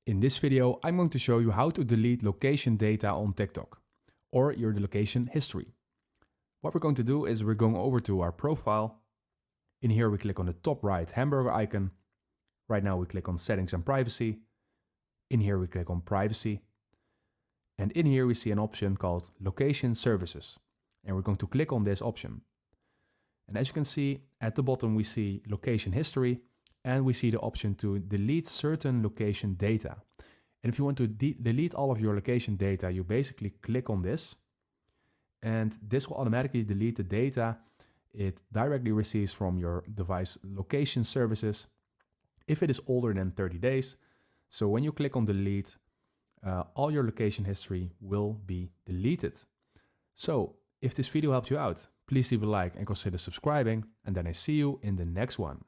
In this video, I'm going to show you how to delete location data on TikTok, or your location history. What we're going to do is we're going over to our profile. In here, we click on the top right hamburger icon. Right now, we click on Settings and Privacy. In here, we click on Privacy. And in here, we see an option called Location Services. And we're going to click on this option. And as you can see, at the bottom, we see Location History. And we see the option to delete certain location data. And if you want to delete all of your location data, you basically click on this. And this will automatically delete the data it directly receives from your device location services if it is older than 30 days. So when you click on delete, all your location history will be deleted. So if this video helped you out, please leave a like and consider subscribing. And then I see you in the next one.